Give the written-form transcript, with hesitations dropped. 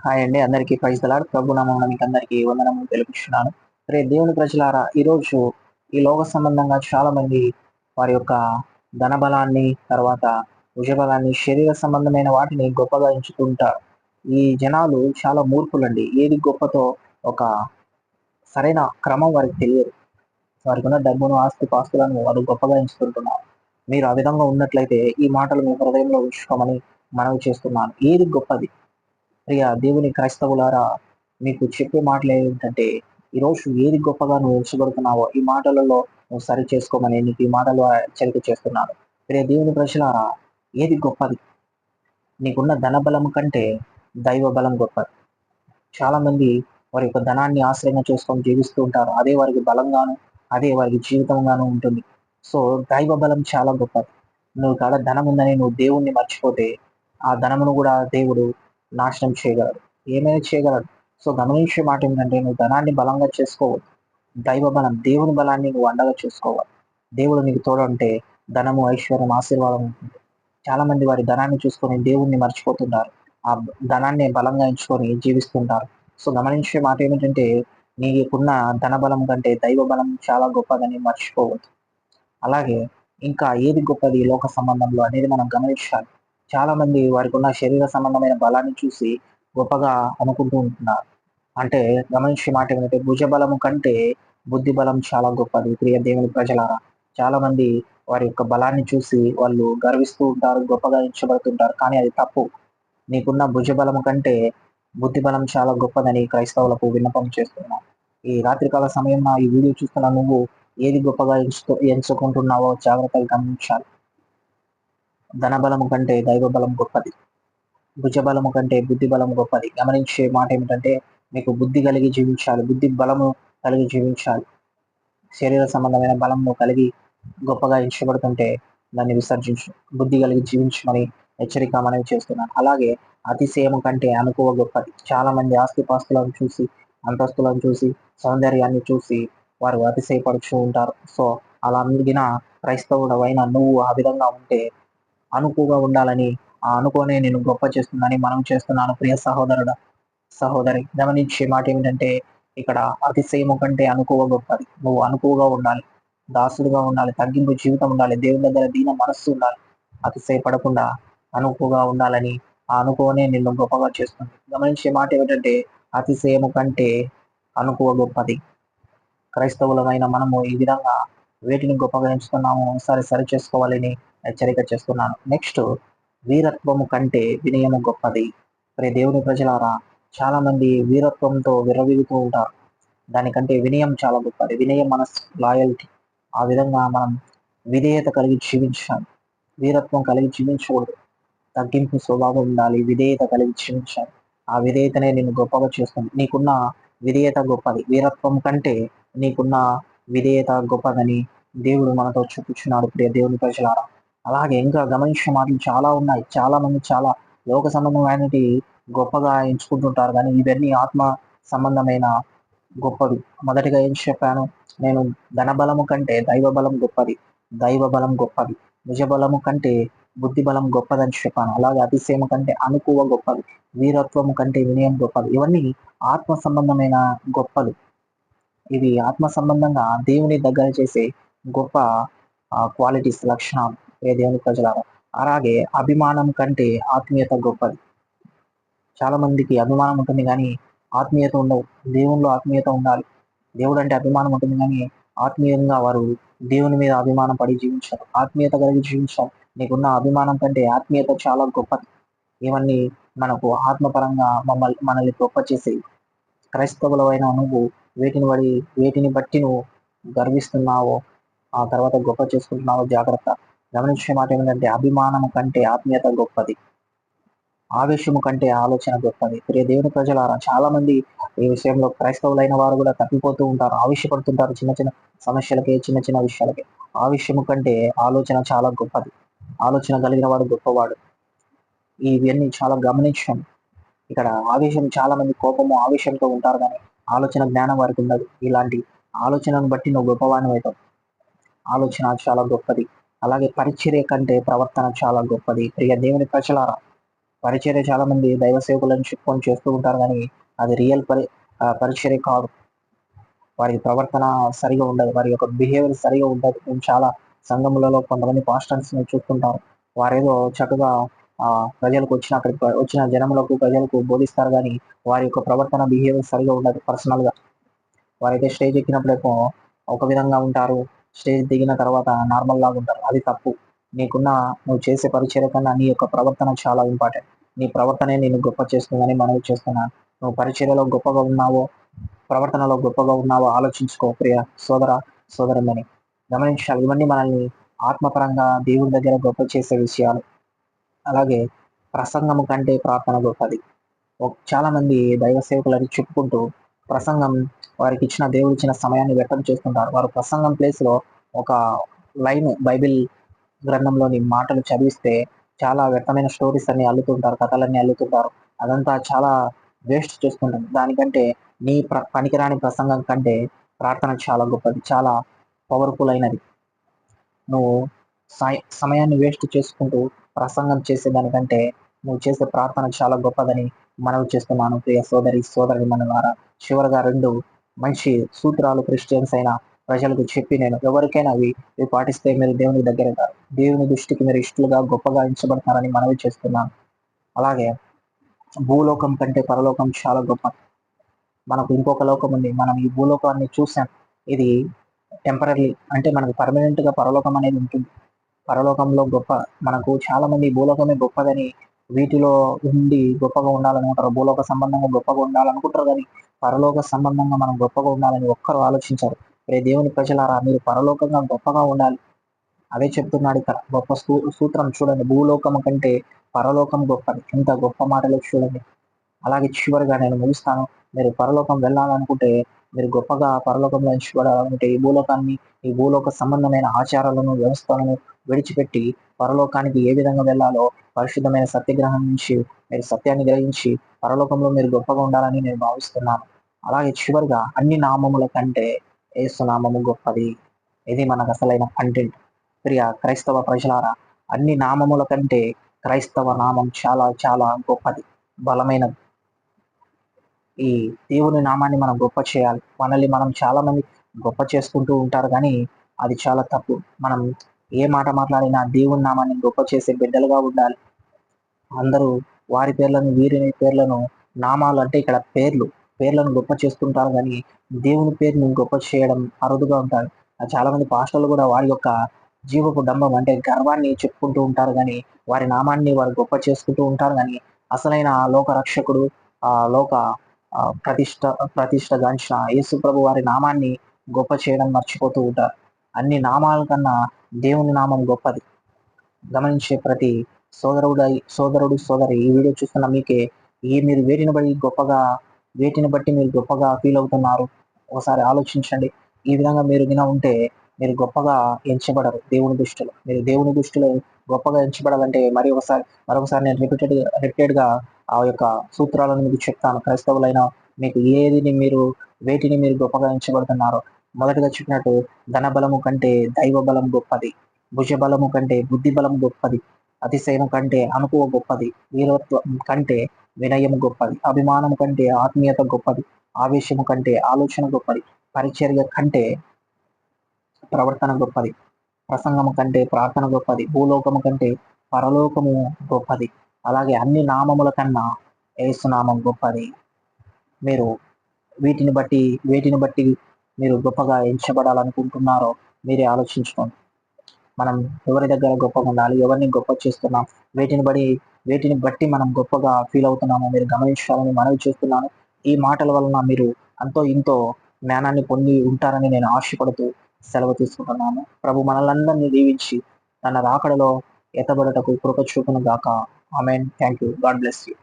Hi అండి. అందరికీ praise the lord. ప్రభు నామమున మీకు అందరికీ వందనములు తెలుపుచున్నాను. దేవుని ప్రజలారా, ఈరోజు ఈ లోక సంబంధంగా చాలామంది వారి యొక్క ధనబలాన్ని, తర్వాత భుజబలాన్ని, శరీర సంబంధమైన వాటిని గొప్పగా ఎంచుకుంటారు. ఈ జనాలు చాలా మూర్ఖులండి. ఏది గొప్పతో ఒక సరైన క్రమం వారికి తెలియదు. వారికున్న డబ్బును, ఆస్తిపాస్తులను వారు గొప్పగా ఎంచుకుంటున్నారు. మీరు ఆ విధంగా ఉన్నట్లయితే ఈ మాటలు మీ హృదయంలో ఉంచుకోమని మనవి చేస్తున్నాను. ఏది గొప్పది? ప్రియ దేవుని క్రైస్తవులారా, మీకు చెప్పే మాటలేంటంటే, ఈరోజు ఏది గొప్పగా నువ్వు ఎంచబడుతున్నావో ఈ మాటలలో నువ్వు సరి చేసుకోమని నీకు ఈ మాటలు హెచ్చరిక చేస్తున్నాను. ప్రియ దేవుని ప్రజలారా, ఏది గొప్పది? నీకున్న ధనబలం కంటే దైవ బలం గొప్పది. చాలామంది వారి యొక్క ధనాన్ని ఆశ్రయంగా చేసుకొని జీవిస్తూ ఉంటారు. అదే వారికి బలంగాను, అదే వారికి జీవితంగాను ఉంటుంది. సో, దైవ బలం చాలా గొప్పది. నువ్వు కాడ ధనం ఉందని నువ్వు దేవుణ్ణి మర్చిపోతే, ఆ ధనమును గూడా దేవుడు నాశనం చేయగలడు. ఏమైనా చేయగలడు. సో, గమనించే మాట ఏంటంటే, నువ్వు ధనాన్ని బలంగా చేసుకోవద్దు. దైవ బలం, దేవుని బలాన్ని నువ్వు అండగా చేసుకోవాలి. దేవుడు నీకు తోడుంటే ధనము, ఐశ్వర్యం, ఆశీర్వాదం ఉంటుంది. చాలామంది వారి ధనాన్ని చూసుకొని దేవుణ్ణి మర్చిపోతుంటారు. ఆ ధనాన్ని బలంగా ఎంచుకొని జీవిస్తుంటారు. సో, గమనించే మాట ఏమిటంటే, నీకున్న ధన బలం కంటే దైవ బలం చాలా గొప్పదని మర్చిపోవద్దు. అలాగే ఇంకా ఏది గొప్పది లోక సంబంధంలో అనేది మనం గమనించాలి. చాలామంది వారికున్న శరీర సంబంధమైన బలాన్ని చూసి గొప్పగా అనుకుంటూ ఉంటున్నారు. అంటే గమనించే మాట ఏమిటంటే, భుజబలము కంటే బుద్ధి బలం చాలా గొప్పది. ప్రియ దేవుని ప్రజలారా, చాలామంది వారి యొక్క బలాన్ని చూసి వాళ్ళు గర్విస్తూ ఉంటారు, గొప్పగా ఎంచబడుతుంటారు. కానీ అది తప్పు. నీకున్న భుజబలము కంటే బుద్ధి బలం చాలా గొప్పదని క్రైస్తవులకు విన్నపం చేస్తున్నాను. ఈ రాత్రికాల సమయంన ఈ వీడియో చూస్తున్న నువ్వు ఏది గొప్పగా ఎంచుకుంటున్నావో జాగ్రత్తగా గమనించాలి. ధనబలము కంటే దైవ బలం గొప్పది. భుజబలము కంటే బుద్ధి బలం గొప్పది. గమనించే మాట ఏమిటంటే, మీకు బుద్ధి కలిగి జీవించాలి. బుద్ధి బలము కలిగి జీవించాలి. శరీర సంబంధమైన బలంను కలిగి గొప్పగా ఎంచబడుతుంటే దాన్ని విసర్జించు. బుద్ధి కలిగి జీవించమని హెచ్చరిక మనవి చేస్తున్నాను. అలాగే అతిశయము కంటే అనుకువ గొప్పది. చాలామంది ఆస్తిపాస్తులను చూసి, అంతస్తులను చూసి, సౌందర్యాన్ని చూసి వారు అతిశయపడుచూ ఉంటారు. సో, అలా మిగిలిన క్రైస్తవుడవైన నువ్వు ఆ విధంగా ఉంటే అనుకువగా ఉండాలని, ఆ అనుకోనే నిన్ను గొప్ప చేస్తుందని మనవి చేస్తున్నాను ప్రియ సహోదరుడా, సహోదరి. గమనించే మాట ఏమిటంటే, ఇక్కడ అతిశయము కంటే అనుకువ గొప్పది. నువ్వు అనుకువగా ఉండాలి. దాసుడిగా ఉండాలి. తగ్గింపు జీవితం ఉండాలి. దేవుని దగ్గర దీన మనస్సు ఉండాలి. అతిశయపడకుండా అనుకువగా ఉండాలని, ఆ అనుకువనే నిన్ను గొప్పగా చేస్తుంది. గమనించే మాట ఏమిటంటే, అతిశయము కంటే అనుకువ గొప్పది. క్రైస్తవులమైన మనము ఈ విధంగా వేటిని గొప్పగా ఎంచుతున్నామో ఒకసారి సరి చేసుకోవాలని హెచ్చరిక చేస్తున్నాను. నెక్స్ట్, వీరత్వము కంటే వినయము గొప్పది. మరి దేవుని ప్రజలారా, చాలా మంది వీరత్వంతో విర్రవీగుతూ ఉంటారు. దానికంటే వినయం చాలా గొప్పది. వినయం మన లాయల్టీ. ఆ విధంగా మనం విధేయత కలిగి జీవించాలి. వీరత్వం కలిగి జీవించకూడదు. తగ్గింపు స్వభావం ఉండాలి. విధేయత కలిగి జీవించాలి. ఆ విధేయతనే నిన్ను గొప్పగా చేస్తుంది. నీకున్న విధేయత గొప్పది. వీరత్వం కంటే నీకున్న విధేయత గొప్పదని దేవుడు మనతో చూపుచున్నాడు ప్రియ దేవుని ప్రజలారా. అలాగే ఇంకా గమనించిన మాటలు చాలా ఉన్నాయి. చాలా మంది చాలా లోక సంబంధమైనటి గొప్పగా ఎంచుకుంటుంటారు గానీ, ఇవన్నీ ఆత్మ సంబంధమైన గొప్పవి. మొదటిగా ఏం చెప్పాను? నేను ధనబలము కంటే దైవ బలం గొప్పది. దైవ బలం గొప్పది. నిజబలము కంటే బుద్ధి బలం గొప్పదని చెప్పాను. అలాగే అతిశయము కంటే అణకువ గొప్పది. వీరత్వము కంటే వినయం గొప్పది. ఇవన్నీ ఆత్మ సంబంధమైన గొప్పలు. ఇవి ఆత్మ సంబంధంగా దేవుని దగ్గర చేసే గొప్ప క్వాలిటీస్, లక్షణాలు. ఏ దేవుని ప్రజలారా. అలాగే అభిమానం కంటే ఆత్మీయత గొప్పది. చాలా మందికి అభిమానం ఉంటుంది గానీ, ఆత్మీయత ఉండవు. దేవునిలో ఆత్మీయత ఉండాలి. దేవుడంటే అభిమానం ఉంటుంది గానీ, ఆత్మీయంగా వారు దేవుని మీద అభిమానం పడి జీవించరు. ఆత్మీయత కలిగి జీవించాలి. నీకున్న అభిమానం కంటే ఆత్మీయత చాలా గొప్పది. ఇవన్నీ మనకు ఆత్మపరంగా మనల్ని గొప్ప చేసేవి. క్రైస్తవులవైన నువ్వు వేటిని బట్టి నువ్వు గర్విస్తున్నావో, ఆ తర్వాత గొప్ప చేసుకుంటున్నావో జాగ్రత్త. గమనించే మాట ఏమిటంటే, అభిమానము కంటే ఆత్మీయత గొప్పది. ఆవేశము కంటే ఆలోచన గొప్పది. ప్రియ దేవుని ప్రజలారా, చాలా మంది ఈ విషయంలో క్రైస్తవులైన వారు కూడా తప్పిపోతూ ఉంటారు. ఆవేశపడుతుంటారు చిన్న చిన్న సమస్యలకే, చిన్న చిన్న విషయాలకే. ఆవేశము కంటే ఆలోచన చాలా గొప్పది. ఆలోచన కలిగిన వాడు గొప్పవాడు. ఇవన్నీ చాలా గమనించాం. ఇక్కడ ఆవేశం, చాలా మంది కోపము, ఆవేశంతో ఉంటారు గానీ, ఆలోచన జ్ఞానం వారికి ఉండదు. ఇలాంటి ఆలోచనను బట్టి నువ్వు గొప్పవానివైతావు. ఆలోచన చాలా గొప్పది. అలాగే పరిచర్య కంటే ప్రవర్తన చాలా గొప్పది. ప్రియ దేవుని ప్రజలారా, పరిచర్య చాలా మంది దైవ సేవకులని చెప్పుకొని చేస్తూ ఉంటారు గానీ, అది రియల్ పరిచర్య కాదు. వారి ప్రవర్తన సరిగా ఉండదు. వారి యొక్క బిహేవియర్ సరిగా ఉండదు. నేను చాలా సంఘములలో కొంతమంది పాస్టర్స్‌ని చూస్తుంటాను. వారేదో చక్కగా ప్రజలకు వచ్చిన అక్కడికి వచ్చిన జనములకు, ప్రజలకు బోధిస్తారు గానీ, వారి యొక్క ప్రవర్తన, బిహేవియర్ సరిగా ఉండదు పర్సనల్‌గా. వారైతే స్టేజ్ ఎక్కినప్పుడేమో ఒక విధంగా ఉంటారు. స్టేజ్ దిగిన తర్వాత నార్మల్ లాగా ఉంటారు. అది తప్పు. నువ్వు చేసే పరిచర్య కన్నా నీ యొక్క ప్రవర్తన చాలా ఇంపార్టెంట్. నీ ప్రవర్తనే నిన్ను గొప్ప చేస్తుందని మనవి చేస్తున్నాను. నువ్వు పరిచర్యలో గొప్పగా ఉన్నావో, ప్రవర్తనలో గొప్పగా ఉన్నావో ఆలోచించుకో ప్రియ సోదర, సోదరీమణి. గమనించాలి. ఇవన్నీ మనల్ని ఆత్మపరంగా దేవుని దగ్గర గొప్ప చేసే విషయాలు. అలాగే ప్రసంగము కంటే ప్రార్థన గొప్పది. చాలా మంది దైవ సేవకులని చెప్పుకుంటూ ప్రసంగం వారికిచ్చిన దేవుడిచ్చిన సమయాన్ని వ్యర్థం చేస్తుంటారు. వారు ప్రసంగం ప్లేస్‌లో ఒక లైన్ బైబిల్ గ్రంథంలోని మాటలు చదివిస్తే చాలా వ్యర్థమైన స్టోరీస్ అన్ని అల్లుతుంటారు. కథలన్నీ అల్లుతుంటారు. అదంతా చాలా వేస్ట్ చేస్తుంటుంది. దానికంటే నీ పనికిరాని ప్రసంగం కంటే ప్రార్థన చాలా గొప్పది. చాలా పవర్‌ఫుల్ అయినది. నువ్వు సమయాన్ని వేస్ట్ చేసుకుంటూ ప్రసంగం చేసేదానికంటే నువ్వు చేసే ప్రార్థన చాలా గొప్పదని మనవి చేస్తున్నాను ప్రియ సోదరి, సోదరీమణులారా. చివరగా 2 మంచి సూత్రాలు క్రిస్టియన్స్ అయిన ప్రజలకు చెప్పి నేను ఎవరికైనా ఇవి పాటిస్తే మీరు దేవునికి దగ్గరవుతారు. దేవుని దృష్టికి మీరు ఇష్టలుగా, గొప్పగా ఎంచబడతారని మనవి చేస్తున్నాను. అలాగే భూలోకం కంటే పరలోకం చాలా గొప్పది. మనకు ఇంకొక లోకం ఉంది. మనం ఈ భూలోకాన్ని చూసాం. ఇది టెంపరరీ, అంటే మనకు పర్మనెంట్‌గా పరలోకం అనేది ఉంటుంది. పరలోకంలో మనకు చాలా మంది భూలోకమే గొప్పదని వీటిలో ఉండి గొప్పగా ఉండాలనుకుంటారు. భూలోక సంబంధంగా గొప్పగా ఉండాలనుకుంటారు గానీ, పరలోక సంబంధంగా మనం గొప్పగా ఉండాలని ఒక్కరు ఆలోచించరు. దేవుని ప్రజలారా, మీరు పరలోకంగా గొప్పగా ఉండాలి. అదే చెప్తున్నాడు ఇక్కడ. గొప్ప సూత్రం చూడండి. భూలోకము కంటే పరలోకం గొప్పది. ఎంత గొప్ప మాటలో చూడండి. అలాగే చివరిగా నేను ముగిస్తాను. మీరు పరలోకం వెళ్ళాలనుకుంటే, మీరు గొప్పగా పరలోకంలో ఎంచబడాలనుకుంటే ఈ భూలోక సంబంధమైన ఆచారాలను, వ్యవస్థలను విడిచిపెట్టి పరలోకానికి ఏ విధంగా వెళ్ళాలో పరిశుద్ధమైన సత్యగ్రహం నుంచి మీరు సత్యాన్ని గ్రహించి పరలోకంలో మీరు గొప్పగా ఉండాలని నేను భావిస్తున్నాను. అలాగే చివరిగా అన్ని నామముల కంటే యేసు నామము గొప్పది. ఇది మనకు అసలైన కంటెంట్. ప్రియ క్రైస్తవ ప్రజలారా, అన్ని నామముల కంటే క్రైస్తవ నామం చాలా చాలా గొప్పది, బలమైనది. ఈ దేవుని నామాన్ని మనం గొప్ప చేయాలి. మనల్ని మనం చాలా మంది గొప్ప చేసుకుంటూ ఉంటారు గానీ, అది చాలా తప్పు. మనం ఏ మాట మాట్లాడినా దేవుని నామాన్ని గొప్ప చేసే బిడ్డలుగా ఉండాలి. అందరూ వారి పేర్లను, వీరి పేర్లను, నామాలు అంటే ఇక్కడ పేర్లను గొప్ప చేస్తుంటారు గానీ, దేవుని పేరుని గొప్ప చేయడం అరుదుగా ఉంటారు. చాలా మంది పాస్టర్లు గూడా వారి యొక్క జీవపు డంబం అంటే గర్వాన్ని చెప్పుకుంటూ ఉంటారు గానీ, వారి నామాన్ని వారు గొప్ప చేసుకుంటూ ఉంటారు గానీ, అసలైన లోక రక్షకుడు, లోక ప్రతిష్టగాంచిన యేసు ప్రభు వారి నామాన్ని గొప్ప చేయడం మర్చిపోతూ ఉంటారు. అన్ని నామాల కన్నా దేవుని నామం గొప్పది. గమనించే ప్రతి సోదరుడు, సోదరి, ఈ వీడియో చూస్తున్న మీకే మీరు వేటిని బట్టి మీరు గొప్పగా ఫీల్ అవుతున్నారు? ఒకసారి ఆలోచించండి. ఈ విధంగా మీరు ఉంటే మీరు గొప్పగా ఎంచబడరు దేవుని దృష్టిలో. మీరు దేవుని దృష్టిలో గొప్పగా ఎంచబడాలంటే మరొకసారి నేను రిపీటెడ్‌గా ఆ యొక్క సూత్రాలను మీకు చెప్తాను. క్రైస్తవులైన మీకు వేటిని మీరు గొప్పగా ఎంచబడుతున్నారో. మొదటగా చెప్పినట్టు ధనబలము కంటే దైవ బలం గొప్పది. భుజబలము కంటే బుద్ధి బలం గొప్పది. అతిశయము కంటే అనుకువ గొప్పది. వీరత్వం కంటే వినయము గొప్పది. అభిమానము కంటే ఆత్మీయత గొప్పది. ఆవేశము కంటే ఆలోచన గొప్పది. పరిచర్య కంటే ప్రవర్తన గొప్పది. ప్రసంగము కంటే ప్రార్థన గొప్పది. భూలోకము కంటే పరలోకము గొప్పది. అలాగే అన్ని నామముల కన్నా యేసునామం గొప్పది. మీరు వేటిని బట్టి మీరు గొప్పగా ఎంచబడాలనుకుంటున్నారో మీరే ఆలోచించుకోండి. మనం ఎవరి దగ్గర గొప్పగా ఉండాలి? ఎవరిని గొప్ప చేస్తున్నాం? వేటిని బట్టి మనం గొప్పగా ఫీల్ అవుతున్నామో మీరు గమనించాలని మనవి చేస్తున్నాను. ఈ మాటల వలన మీరు అంతో ఇంతో జ్ఞానాన్ని పొంది ఉంటారని నేను ఆశపడుతూ సెలవు తీసుకుంటున్నాను. ప్రభు మనలందరినీ దీవించి తన రాకడలో ఎత్తబడుటకు కృప చూపును గాక. Amen. Thank you. God bless you.